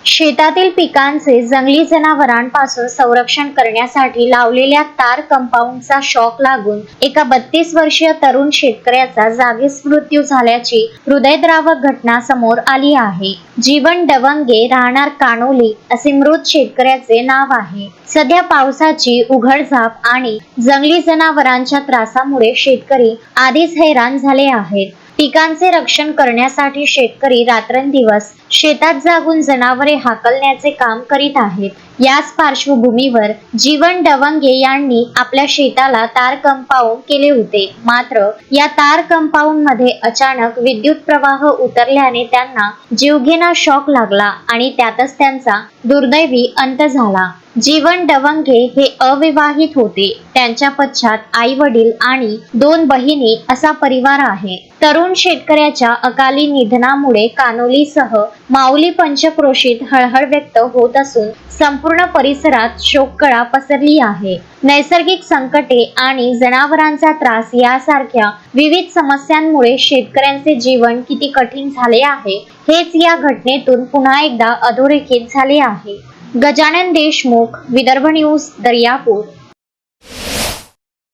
शेतातील पिकांचे जंगली जनावरांपासून संरक्षण करण्यासाठी लावलेल्या तार कंपाऊंडचा शॉक लागून एका 32 वर्षीय तरुण शेतकऱ्याचा जागीच मृत्यू झाल्याची हृदयद्रावक घटना समोर आली आहे। जीवन डवंगे राहणार कानोली असे मृत शेतकऱ्याचे नाव आहे। सध्या पावसाची उघडझाप आणि जंगली जनावरांच्या त्रासामुळे शेतकरी आधीच हैराण झाले आहेत। पिकांचे रक्षण करण्यासाठी शेतकरी रात्रंदिवस शेतात जागून जनावरे हाकलण्याचे काम करीत आहेत। याच पार्श्वभूमीवर जीवन डवंगे यांनी आपल्या शेताला तार कंपाऊंड केले होते। मात्र या तार कंपाऊंड मध्ये अचानक विद्युत प्रवाह उतरल्याने त्यांना जीवघेणा शॉक लागला आणि त्यातच त्यांचा दुर्दैवी अंत झाला। जीवन डवंगे हे अविवाहित होते। त्यांच्या पश्चात आई वडील आणि 2 बहिणी असा परिवार आहे। तरुण शेतकऱ्याच्या अकाली निधनामुळे कानोलीसह माऊली पंचक्रोशीत हळहळ व्यक्त होत असून संपूर्ण परिसरात शोककळा पसरली आहे। नैसर्गिक संकटे आणि जनावरांचा त्रास यासारख्या विविध समस्यांमुळे शेतकऱ्यांचे जीवन किती कठीण झाले आहे हेच या घटनेतून पुन्हा एकदा अधोरेखित झाले आहे। गजानन देशमुख, विदर्भ न्यूज, दर्यापूर।